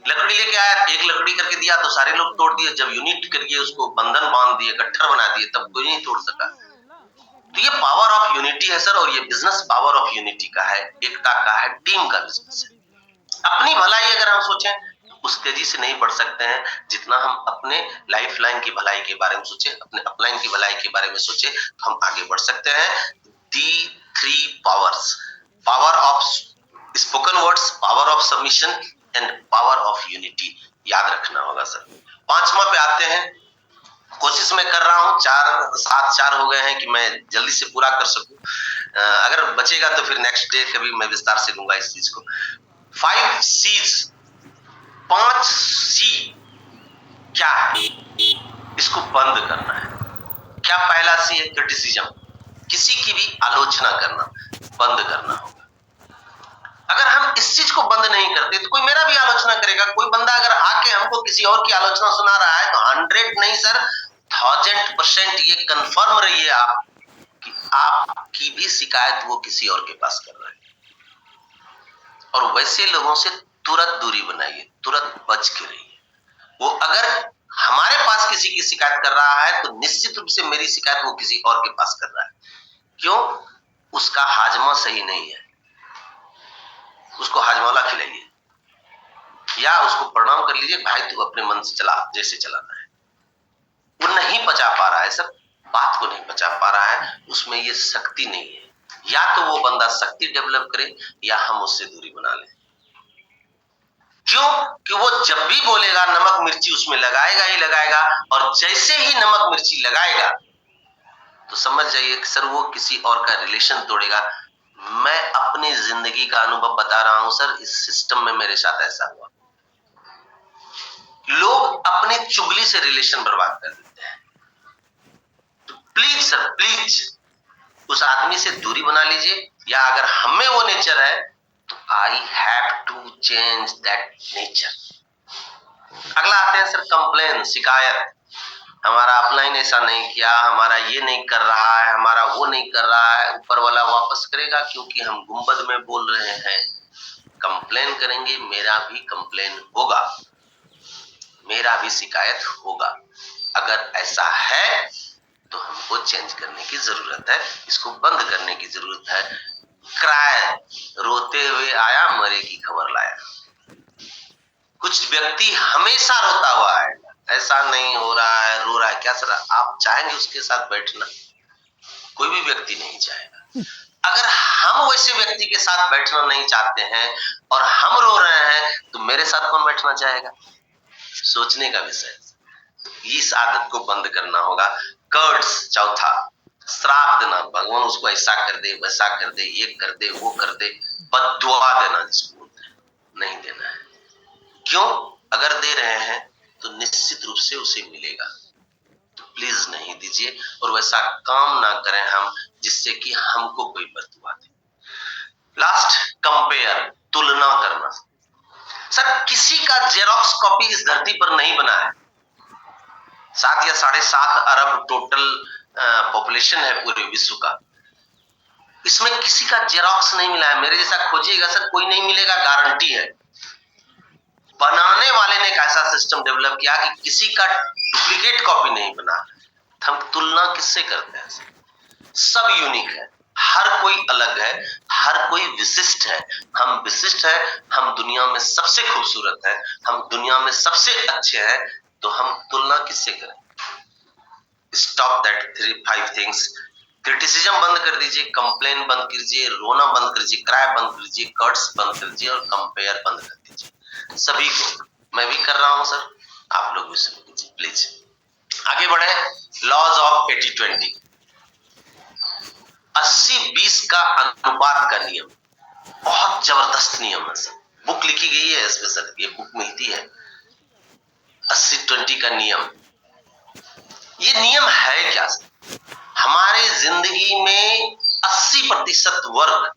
लकड़ी लेके आया, एक लकड़ी करके दिया तो सारे लोग तोड़ दिए। जब यूनिट करके उसको बंधन बांध दिए, गट्ठर बना दिए, तब कोई नहीं तोड़ सका। तो ये पावर ऑफ यूनिटी है सर, और ये बिजनेस पावर ऑफ यूनिटी का है, एकता का है, टीम का बिजनेस है। अपनी भलाई अगर हम सोचें तो उस तेजी से नहीं बढ़ सकते हैं जितना हम अपने लाइफ लाइन की भलाई के बारे में सोचे, अपने अपलाइन की भलाई के बारे में सोचे, तो हम आगे बढ़ सकते हैं। दी 3 powers, power of spoken words, power of submission and power of unity, याद रखना होगा सर। 5वां पे आते हैं। कोशिश मैं कर रहा हूं, 4 हो गए हैं कि मैं जल्दी से पूरा कर सकूं। अगर बचेगा तो फिर नेक्स्ट डे कभी मैं विस्तार से लूंगा इस चीज को। 5 C's, 5 C क्या है, इसको बंद करना है। क्या पहला सी है? क्रिटिसिज्म, किसी की भी आलोचना करना बंद करना होगा। अगर हम इस चीज को बंद नहीं करते तो कोई मेरा भी आलोचना करेगा। कोई बंदा अगर आके हमको किसी और की आलोचना सुना रहा है तो 100 नहीं सर 1000% ये कंफर्म रहिए आप कि आपकी भी शिकायत वो किसी और के पास कर रहा है। और वैसे लोगों से तुरंत दूरी बनाइए, तुरंत बच के रहिए। वो अगर हमारे पास किसी की शिकायत कर रहा है तो निश्चित रूप से मेरी शिकायत वो किसी और के पास कर रहा है। क्यों? उसका हाजमा सही नहीं है, उसको हाजमौला खिलाइए या उसको प्रणाम कर लीजिए, भाई तू अपने मन से चला जैसे चलाना है। वो नहीं पचा पा रहा है सर, बात को नहीं पचा पा रहा है, उसमें ये शक्ति नहीं है। या तो वो बंदा शक्ति डेवलप करे या हम उससे दूरी बना लें। क्यों? कि वो जब भी बोलेगा नमक मिर्ची उसमें लगाएगा ही लगाएगा, और जैसे ही नमक मिर्ची लगाएगा तो समझ जाइए कि सर वो किसी और का रिलेशन तोड़ेगा। मैं अपनी जिंदगी का अनुभव बता रहा हूं सर, इस सिस्टम में मेरे साथ ऐसा हुआ। लोग अपनी चुगली से रिलेशन बर्बाद कर देते हैं। तो प्लीज सर, प्लीज उस आदमी से दूरी बना लीजिए, या अगर हमें वो नेचर है तो I have to change that nature. अगला आते हैं सर कंप्लेन, शिकायत। हमारा अपलाइन ऐसा नहीं किया, हमारा ये नहीं कर रहा है, हमारा वो नहीं कर रहा है। ऊपर वाला वापस करेगा क्योंकि हम गुंबद में बोल रहे हैं। कंप्लेन करेंगे, मेरा भी कंप्लेन होगा, मेरा भी शिकायत होगा। अगर ऐसा है तो हमको चेंज करने की जरूरत है, इसको बंद करने की जरूरत है। क्राय, रोते हुए आया, मरे की खबर लाया। कुछ व्यक्ति हमेशा रोता हुआ आएगा, ऐसा नहीं हो रहा है, रो रहा है, क्या सर आप चाहेंगे उसके साथ बैठना? कोई भी व्यक्ति नहीं चाहेगा। अगर हम वैसे व्यक्ति के साथ बैठना नहीं चाहते हैं और हम रो रहे हैं, तो मेरे साथ कौन बैठना चाहेगा? सोचने का विषय। इस आदत को बंद करना होगा। कर्ड्स, चौथा, श्राप देना, भगवान उसको ऐसा कर दे, वैसा कर दे, ये कर दे, वो कर दे, बद्दुआ देना जिसको बोलते हैं, नहीं देना है। क्यों? अगर दे रहे हैं तो निश्चित रूप से उसे मिलेगा, तो प्लीज नहीं दीजिए और वैसा काम ना करें हम जिससे कि हमको कोई बद्दुआ दे। लास्ट, कंपेयर, तुलना करना। सर किसी का जेरोक्स कॉपी इस धरती पर नहीं बना है। 7 या 7.5 अरब टोटल पॉपुलेशन है पूरे विश्व का, इसमें किसी का जेरोक्स नहीं मिला है। मेरे जैसा खोजिएगा सर, कोई नहीं मिलेगा, गारंटी है। बनाने वाले ने एक ऐसा सिस्टम डेवलप किया कि किसी का डुप्लीकेट कॉपी नहीं बना। हम तुलना किससे करते हैं? सब यूनिक है, हर कोई अलग है, हर कोई विशिष्ट है। हम विशिष्ट है, हम दुनिया में सबसे खूबसूरत है, हम दुनिया में सबसे अच्छे हैं, तो हम तुलना किससे करें? Stop that 3-5 things. क्रिटिसिज्म बंद कर दीजिए, कंप्लेन बंद कीजिए, रोना बंद कर दीजिए, क्राई बंद कर दीजिए, कर्ट्स बंद कर दीजिए और कंपेयर बंद कर दीजिए। सभी को, मैं भी कर रहा हूं सर, आप लोग भी सुन लीजिए प्लीज। आगे बढ़े। लॉज ऑफ 80-20, 80-20 का अनुपात का नियम, बहुत जबरदस्त नियम है सर। बुक लिखी गई है इसमें सर, ये बुक मिलती है, 80-20 का नियम। ये नियम है क्या सर? हमारे जिंदगी में 80% वर्क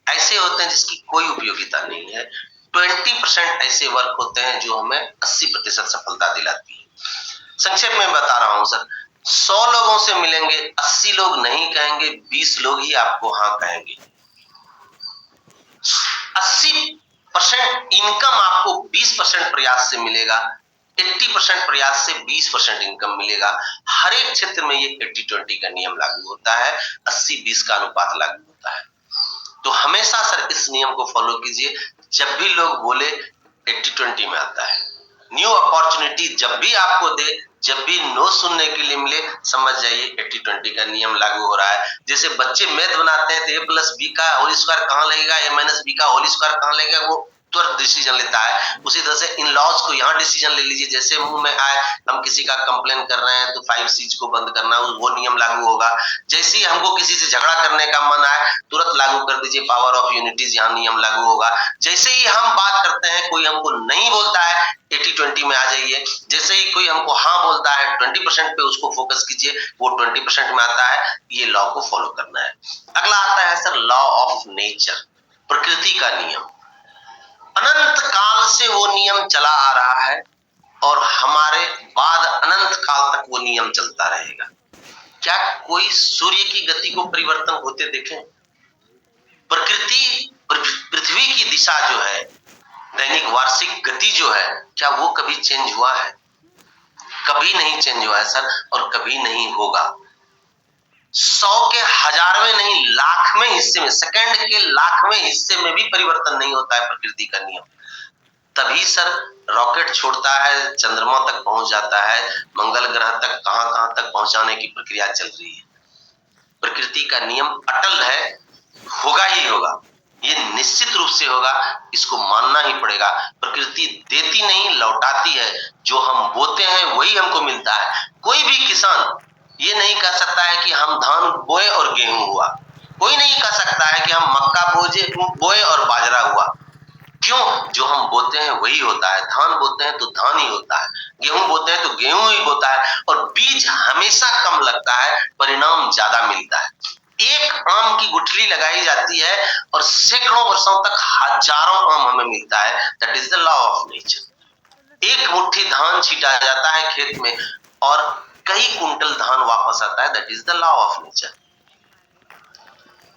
ऐसे होते हैं जिसकी कोई उपयोगिता नहीं है, 20% ऐसे वर्क होते हैं जो हमें 80% सफलता दिलाती है। संक्षेप में बता रहा हूं सर, 100 लोगों से मिलेंगे, 80 लोग नहीं कहेंगे, 20 लोग ही आपको हाँ कहेंगे। 80% इनकम आपको 20% प्रयास से मिलेगा, 80% प्रयास से 20% इनकम मिलेगा। हर एक क्षेत्र में ये 80-20 का नियम लागू होता है, 80-20 का अनुपात लागू होता है। तो हमेशा सर इस नियम को फॉलो कीजिए। जब भी लोग बोले 80-20 में आता है, न्यू अपॉर्चुनिटी जब भी आपको दे, जब भी नो सुनने के लिए मिले, समझ जाइए 80-20 का नियम लागू हो रहा है। जैसे बच्चे मैथ बनाते हैं तो a+b का होल स्क्वायर कहां लगेगा, a-b का होल स्क्वायर कहां लगेगा, वो तुरंत डिसीजन लेता है। उसी तरह से इन लॉज को यहाँ डिसीजन ले लीजिए। जैसे मुंह में आए, हम किसी का कंप्लेन कर रहे हैं तो 5 C's को बंद करना, वो नियम लागू होगा। जैसे ही हमको किसी से झगड़ा करने का मन आए, तुरंत लागू कर दीजिए पावर ऑफ यूनिटीज, यहाँ नियम लागू होगा। जैसे ही हम बात करते हैं, कोई हमको नहीं बोलता है, 80-20 में आ जाइए। जैसे ही कोई हमको हाँ बोलता है, 20% पे उसको फोकस कीजिए, वो 20% में आता है। ये लॉ को फॉलो करना है। अगला आता है सर लॉ ऑफ नेचर, प्रकृति का नियम। अनंत काल से वो नियम चला आ रहा है और हमारे बाद अनंत काल तक वो नियम चलता रहेगा। क्या कोई सूर्य की गति को परिवर्तन होते देखें? प्रकृति, पृथ्वी की दिशा जो है, दैनिक वार्षिक गति जो है, क्या वो कभी चेंज हुआ है? कभी नहीं चेंज हुआ है सर, और कभी नहीं होगा। 100 के 1000वें नहीं, लाखवें हिस्से में, सेकंड के लाखवें हिस्से में भी परिवर्तन नहीं होता है प्रकृति का नियम। तभी सर रॉकेट छोड़ता है, चंद्रमा तक पहुंच जाता है, मंगल ग्रह तक कहां तक पहुंचाने की प्रक्रिया चल रही है। प्रकृति का नियम अटल है, होगा ही होगा, ये निश्चित रूप से होगा, इसको मानना ही पड़ेगा। प्रकृति देती नहीं, लौटाती है। जो हम बोते हैं वही हमको मिलता है। कोई भी किसान ये नहीं कह सकता है कि हम धान बोए और गेहूं हुआ, कोई नहीं कह सकता है कि हम मक्का बोए और बाजरा हुआ। क्यों? जो हम बोते हैं वही होता है। धान बोते हैं तो धान ही होता है, गेहूं बोते हैं तो गेहूं ही होता है, और बीज हमेशा कम लगता है, परिणाम ज्यादा मिलता है। एक आम की गुठली लगाई जाती है और सैकड़ों वर्षों तक हजारों आम हमें मिलता है। That is the law of nature. एक मुट्ठी धान छीटा जाता है खेत में और कई कुंटल धान वापस आता है। That is the law of nature.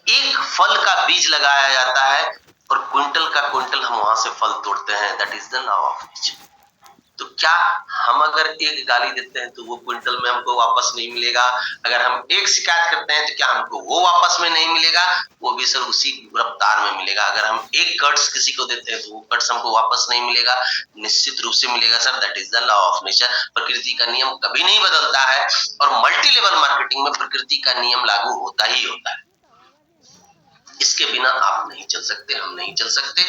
एक फल का बीज लगाया जाता है और क्विंटल का क्विंटल हम वहां से फल तोड़ते हैं। That is the law of nature. तो क्या हम अगर एक गाली देते हैं तो वो क्विंटल में हमको वापस नहीं मिलेगा? अगर हम एक शिकायत करते हैं तो क्या हमको वो वापस में नहीं मिलेगा? वो भी सर उसी रफ्तार में मिलेगा। अगर हम एक कर्ट्स किसी को देते हैं तो वो कर्ट्स हमको वापस नहीं मिलेगा, निश्चित रूप से मिलेगा sir. That is the law of nature. प्रकृति का नियम कभी नहीं बदलता है और मल्टी लेवल मार्केटिंग में प्रकृति का नियम लागू होता ही होता है। इसके बिना आप नहीं चल सकते, हम नहीं चल सकते।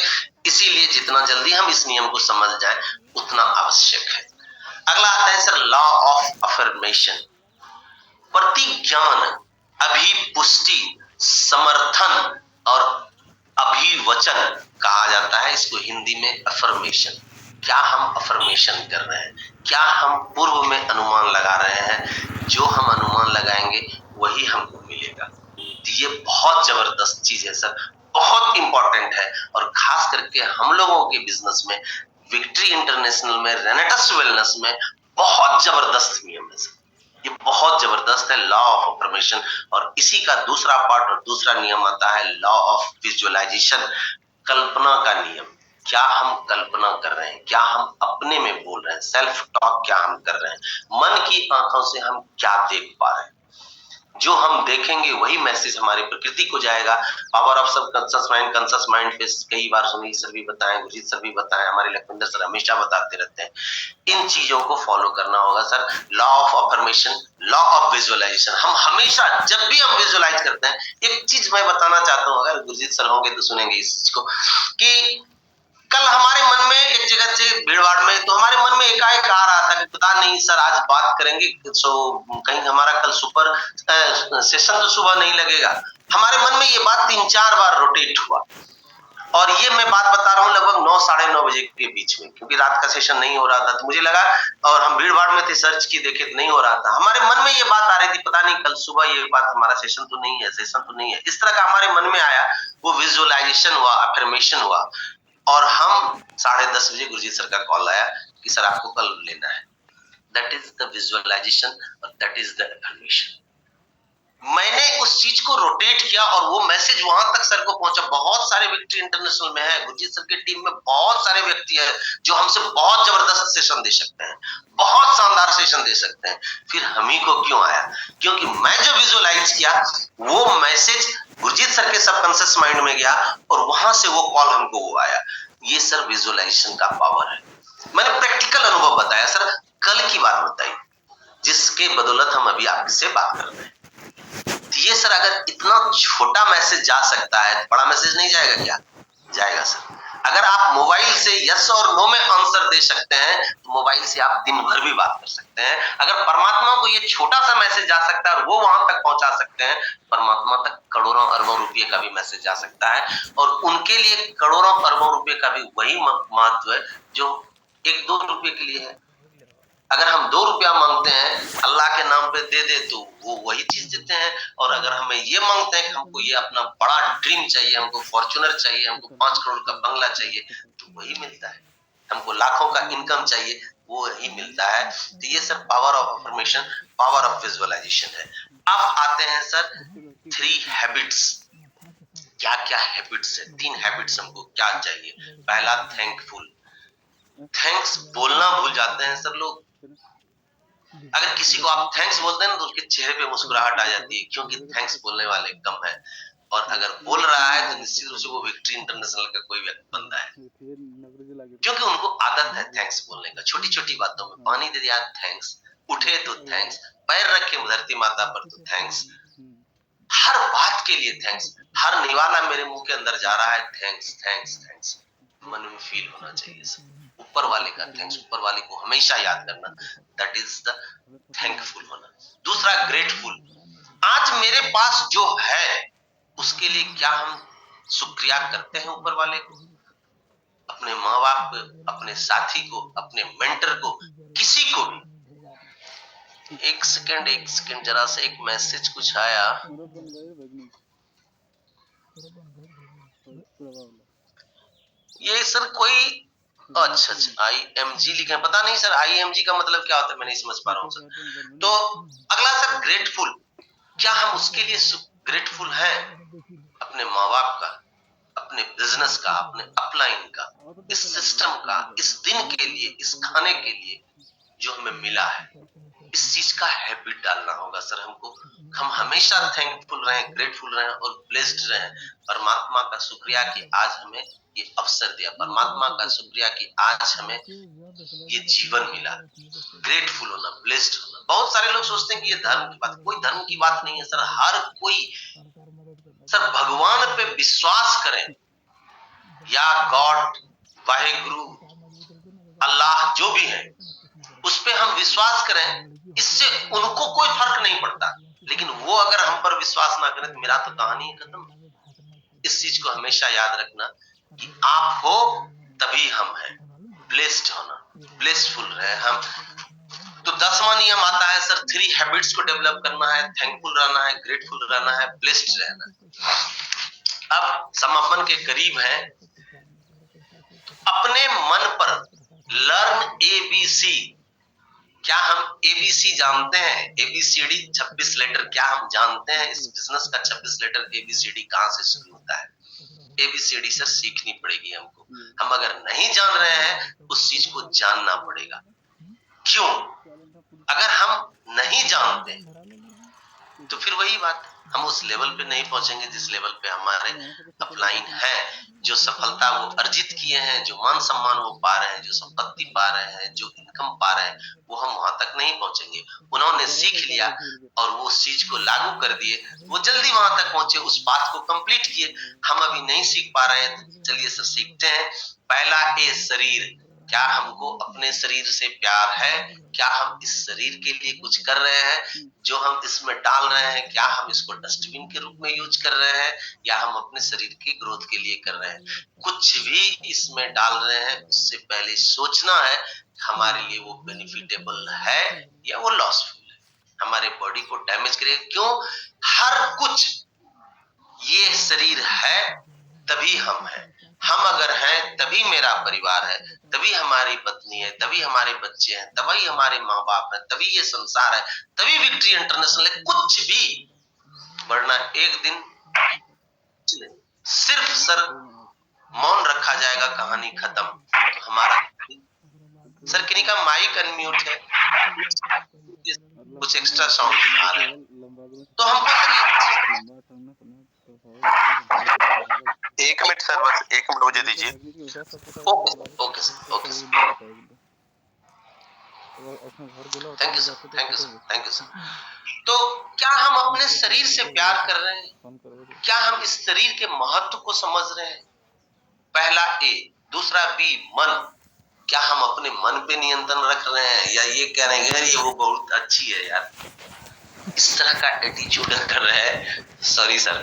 इसीलिए जितना जल्दी हम इस नियम को समझ जाएं उतना आवश्यक है। अगला आता है सर लॉ ऑफ अफर्मेशन। प्रतिज्ञान, अभिपुष्टि, समर्थन और अभिवचन कहा जाता है इसको हिंदी में अफर्मेशन। क्या हम अफर्मेशन कर रहे हैं? क्या हम पूर्व में अनुमान लगा रहे हैं? जो हम अनुमान लगाएंगे वही हमको मिलेगा। ये बहुत जबरदस्त चीज है सर, बहुत इंपॉर्टेंट है। और खास करके हम लोगों के बिजनेस में, विक्ट्री इंटरनेशनल में, रेनेटस वेलनेस में बहुत जबरदस्त नियम है सर। ये बहुत जबरदस्त है लॉ ऑफ अफर्मेशन। और इसी का दूसरा पार्ट और दूसरा नियम आता है लॉ ऑफ विजुअलाइजेशन, कल्पना का नियम। क्या हम कल्पना कर रहे हैं? क्या हम अपने में बोल रहे हैं? सेल्फ टॉक क्या हम कर रहे हैं? मन की आंखों से हम क्या देख पा रहे हैं? जो हम देखेंगे वही मैसेज हमारी प्रकृति को जाएगा। पावर ऑफ सबकॉन्शियस माइंड पे कई बार सुनील सर भी बताएं, गुरजीत सर भी बताएं, हमारे लखविंदर सर हमेशा बताते रहते हैं। इन चीजों को फॉलो करना होगा sir. Law of affirmation, law of visualisation. हम हमेशा जब भी हम विजुअलाइज करते हैं, एक चीज मैं बताना चाहता हूँ, अगर गुरजीत सर होंगे तो सुनेंगे इस चीज को, कि कल हमारे मन में एक जगह से भीड़-भाड़ में, तो हमारे मन में एकाएक आ रहा था कि पता नहीं सर आज बात करेंगे सो कहीं हमारा कल सुपर सेशन तो सुबह नहीं लगेगा। हमारे मन में ये बात 3-4 बार रोटेट हुआ। और ये मैं बात बता रहा हूँ लगभग 9 साढ़े 9 बजे के बीच में, क्योंकि रात का सेशन नहीं हो रहा था। तो मुझे लगा, और हम भीड़-भाड़ में थे, सर्च की देखे तो नहीं हो रहा था। हमारे मन में ये बात आ रही थी, पता नहीं कल सुबह ये बात हमारा सेशन तो नहीं है, सेशन तो नहीं है। इस तरह का हमारे मन में आया, वो विजुअलाइजेशन हुआ, अफर्मेशन हुआ। और हम 10:30 बजे गुरजीत सर का कॉल आया कि सर आपको कल लेना है। दैट इज द विजुअलाइजेशन और दैट इज द अफर्मेशन। मैंने उस चीज को रोटेट किया और वो मैसेज वहां तक सर को पहुंचा। बहुत सारे विक्ट्री इंटरनेशनल में है, गुरजीत सर की टीम में बहुत सारे व्यक्ति हैं जो हमसे बहुत जबरदस्त सेशन दे सकते हैं, बहुत शानदार सेशन दे सकते हैं। फिर हम ही को क्यों आया? क्योंकि मैं जो विजुअलाइज किया वो मैसेज गुरजीत सर के सबकॉन्शियस माइंड में गया और वहां से वो कॉल हमको वो आया। ये सर विजुअलाइजेशन का पावर है। मैंने प्रैक्टिकल अनुभव बताया सर, कल की बात बताई, जिसके बदौलत हम अभी आपसे बात कर रहे हैं। ये सर अगर इतना छोटा मैसेज जा सकता है, बड़ा मैसेज नहीं जाएगा क्या? जाएगा सर। अगर आप मोबाइल से यस और नो में आंसर दे सकते हैं तो मोबाइल से आप दिन भर भी बात कर सकते हैं। अगर परमात्मा को ये छोटा सा मैसेज जा सकता है और वो वहां तक पहुंचा सकते हैं, परमात्मा तक करोड़ों अरबों रुपए का भी मैसेज जा सकता है। और उनके लिए करोड़ों अरबों रुपए का भी वही महत्व है जो 1-2 रुपए के लिए है। अगर हम 2 रुपया मांगते हैं, अल्लाह के नाम पे दे दे तो वो वही चीज देते हैं। और अगर हमें ये मांगते हैं कि हमको ये अपना बड़ा ड्रीम चाहिए, हमको फॉर्च्यूनर चाहिए, हमको 5 करोड़ का बंगला चाहिए, तो वही मिलता है। हमको लाखों का इनकम चाहिए, वो वही मिलता है। तो ये sir power of affirmation, power of visualisation है। अब आते हैं सर 3 हैबिट्स। क्या क्या हैबिट्स है? 3 हैबिट्स हमको क्या चाहिए? पहला थैंकफुल। थैंक्स बोलना भूल जाते हैं सर लोग। अगर किसी को आप थैंक्स बोलते हैं तो उसके चेहरे पे मुस्कुराहट आ जाती है, क्योंकि थैंक्स बोलने वाले कम है। और अगर बोल रहा है तो निश्चित रूप से वो विक्ट्री इंटरनेशनल का कोई व्यक्ति बंदा है, क्योंकि उनको आदत है थैंक्स बोलने का। छोटी छोटी बातों में पानी दे दिया थैंक्स, उठे तो थैंक्स, पैर रखे धरती माता पर तो थैंक्स, हर बात के लिए थैंक्स। हर निवाला मेरे मुंह के अंदर जा रहा है थैंक्स थैंक्स थैंक्स, मन में फील होना चाहिए सर। ऊपर वाले का थैंक्स, ऊपर वाले को हमेशा याद करना, दैट इज द थैंकफुल होना। दूसरा ग्रेटफुल। आज मेरे पास जो है उसके लिए क्या हम शुक्रिया करते हैं ऊपर वाले को, अपने माँ बाप को, अपने साथी को, अपने मेंटर को, किसी को भी। एक सेकंड जरा से एक मैसेज कुछ आया। ये सर कोई अच्छा IMG लिखे, पता नहीं सर IMG का मतलब क्या होता है, मैं नहीं समझ पा रहा हूँ सर। तो अगला सर ग्रेटफुल। क्या हम उसके लिए ग्रेटफुल हैं अपने माँ बाप का, अपने बिजनेस का, अपने अपलाइन का, इस सिस्टम का, इस दिन के लिए, इस खाने के लिए जो हमें मिला है, इस चीज का हैबिट डालना होगा सर हमको। हम हमेशा थैंकफुल रहें, ग्रेटफुल रहें और ब्लेस्ड रहें। परमात्मा का शुक्रिया कि आज हमें ये अवसर दिया, परमात्मा का शुक्रिया कि आज हमें ये जीवन मिला। ग्रेटफुल होना, ब्लेस्ड होना। बहुत सारे लोग सोचते हैं कि ये धर्म की बात, कोई धर्म की बात नहीं है सर। हर कोई सर भगवान पे विश्वास करें, या गॉड, वाहेगुरु, अल्लाह जो भी है, उस पे हम विश्वास करें, इससे उनको कोई फर्क नहीं पड़ता। लेकिन वो अगर हम पर विश्वास ना करें तो मेरा तो कहानी ही खत्म। इस चीज को हमेशा याद रखना कि आप हो तभी हम हैं। ब्लेस्ड होना, ब्लेसफुल रहे हम। तो 10वां नियम आता है सर, 3 हैबिट्स को डेवलप करना है। थैंकफुल रहना है, ग्रेटफुल रहना है, ब्लेस्ड रहना है। अब समापन के करीब है। अपने मन पर लर्न ABC। क्या हम ABC जानते हैं? ABCD 26 लेटर क्या हम जानते हैं? इस बिजनेस का 26 लेटर ABCD कहां से शुरू होता है? ABCD सर सीखनी पड़ेगी हमको। हम अगर नहीं जान रहे हैं, उस चीज को जानना पड़ेगा। क्यों? अगर हम नहीं जानते तो फिर वही बात, हम उस लेवल पे नहीं पहुंचेंगे जिस लेवल पे हमारे अपलाइन है। जो सफलता वो अर्जित किए हैं, जो मान सम्मान वो पा रहे हैं, जो संपत्ति पा रहे हैं, जो इनकम पा रहे हैं, वो हम वहां तक नहीं पहुंचेंगे। उन्होंने सीख लिया और वो उस चीज को लागू कर दिए, वो जल्दी वहां तक पहुंचे, उस बात को कंप्लीट किए। हम अभी नहीं सीख पा रहे हैं, तो चलिए सर सीखते हैं। पहला ए, शरीर। क्या हमको अपने शरीर से प्यार है? क्या हम इस शरीर के लिए कुछ कर रहे हैं? जो हम इसमें डाल रहे हैं, क्या हम इसको डस्टबिन के रूप में यूज कर रहे हैं, या हम अपने शरीर की ग्रोथ के लिए कर रहे हैं? कुछ भी इसमें डाल रहे हैं, उससे पहले सोचना है हमारे लिए वो बेनिफिटेबल है या वो लॉसफुल है, हमारे बॉडी को डैमेज करेगा। क्यों? हर कुछ, ये शरीर है तभी हम हैं। हम अगर हैं तभी मेरा परिवार है, तभी हमारी पत्नी है, तभी हमारे बच्चे हैं, तभी हमारे माँ बाप हैं, तभी ये संसार है, तभी विक्ट्री इंटरनेशनल है। कुछ भी, वरना एक दिन सिर्फ सर मौन रखा जाएगा, कहानी खत्म। तो हमारा सर किन्हीं का माइक अनम्यूट है, कुछ एक्स्ट्रा साउंड आ रहा है, तो हमको एक मिनट सर, बस 1 मिनट मुझे दीजिए। Okay sir, okay sir. Thank you sir, thank you sir, thank you sir. तो क्या हम अपने शरीर से प्यार कर रहे हैं? क्या हम इस शरीर के महत्व को समझ रहे हैं? पहला ए। दूसरा बी, मन। क्या हम अपने मन पे नियंत्रण रख रहे हैं, या ये कह रहे हैं ये वो बहुत अच्छी है यार, इस तरह का एटीट्यूड अगर है, सॉरी सर,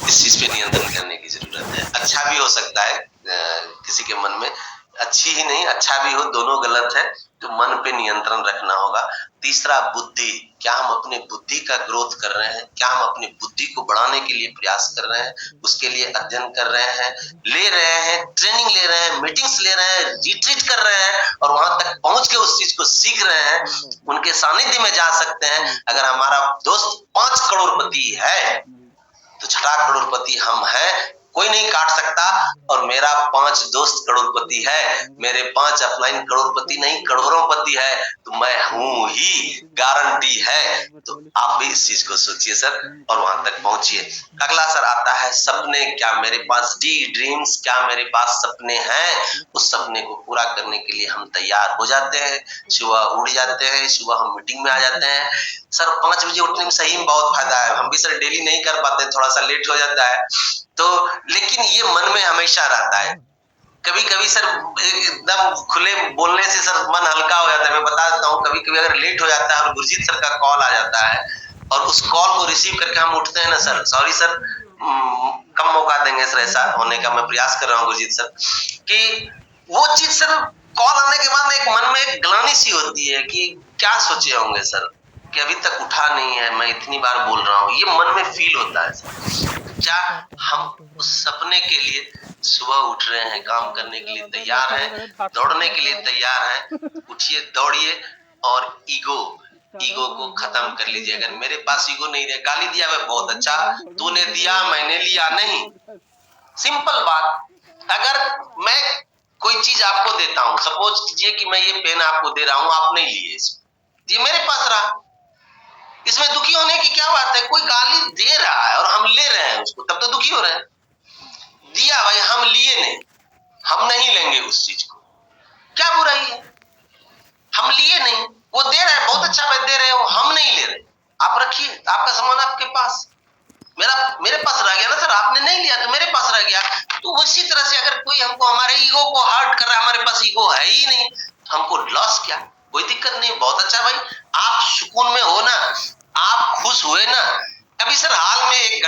इस चीज पे नियंत्रण करने की जरूरत है। अच्छा भी हो सकता है किसी के मन में, अच्छी ही नहीं अच्छा भी हो, दोनों गलत है, तो मन पे नियंत्रण रखना होगा। तीसरा बुद्धि। क्या हम अपने बुद्धि का ग्रोथ कर रहे हैं? क्या हम अपनी बुद्धि को बढ़ाने के लिए प्रयास कर रहे हैं, उसके लिए अध्ययन कर रहे हैं, ले रहे हैं, ट्रेनिंग ले रहे हैं, मीटिंग्स ले रहे हैं, रिट्रीट कर रहे हैं, और वहां तक पहुंच के उस चीज को सीख रहे हैं, उनके सानिध्य में जा सकते हैं। अगर हमारा दोस्त 5 करोड़पति है तो 6ठा करोड़पति हम हैं, कोई नहीं काट सकता। और मेरा 5 दोस्त करोड़पति है, मेरे 5 अपलाइन करोड़पति नहीं करोड़ोंपति है, तो मैं हूं ही, गारंटी है। तो आप भी इस चीज को सोचिए सर, और वहां तक पहुंचिए। अगला सर आता है सपने। क्या मेरे पास ड्रीम्स, क्या मेरे पास सपने हैं? उस सपने को पूरा करने के लिए हम तैयार हो जाते हैं, सुबह उठ जाते हैं, सुबह हम मीटिंग में आ जाते हैं। सर 5 बजे उठने में सही में बहुत फायदा है, हम भी सर डेली नहीं कर पाते, थोड़ा सा लेट हो जाता है, तो लेकिन ये मन में हमेशा रहता है। कभी कभी सर एकदम खुले बोलने से सर मन हल्का हो जाता है। मैं बता देता हूँ, कभी कभी अगर लेट हो जाता है और गुरजीत सर का कॉल आ जाता है, और उस कॉल को रिसीव करके हम उठते हैं ना सर, सॉरी सर, कम मौका देंगे सर ऐसा होने का, मैं प्रयास कर रहा हूँ गुरजीत सर, कि वो चीज सर कॉल आने के बाद एक मन में एक ग्लानि सी होती है कि क्या सोचे होंगे सर कि अभी तक उठा नहीं है, मैं इतनी बार बोल रहा हूँ, ये मन में फील होता है सर। क्या हम उस सपने के लिए सुबह उठ रहे हैं, काम करने के लिए तैयार हैं, दौड़ने के लिए तैयार हैं? उठिए, दौड़िए, और ईगो को खत्म कर लीजिए। अगर मेरे पास ईगो नहीं है, गाली दिया मैं बहुत अच्छा, तूने दिया मैंने लिया नहीं, सिंपल बात, अगर मैं कोई चीज आपको देता हूं, सपोज कीजिए कि मैं ये पेन आपको दे रहा हूं, आप नहीं लिए ये मेरे पास रहा, इसमें दुखी होने की क्या बात है? कोई गाली दे रहा है और हम ले रहे हैं उसको, तब तो दुखी हो रहे हैं। दिया भाई, हम लिए नहीं, हम नहीं लेंगे उस चीज को, क्या बुराई है? हम लिए नहीं, वो दे रहा है, बहुत अच्छा भाई दे रहे हो, हम नहीं ले रहे, आप रखिए, आपका सामान आपके पास, मेरे पास रह गया ना सर, आपने नहीं लिया तो मेरे पास रह गया। तो उसी तरह से अगर कोई हमको हमारे ईगो को हर्ट कर रहा है, हमारे पास ईगो है ही नहीं, हमको लॉस क्या? कोई दिक्कत नहीं, बहुत अच्छा भाई, आप सुकून में हो ना, आप खुश हुए ना। अभी सर हाल में एक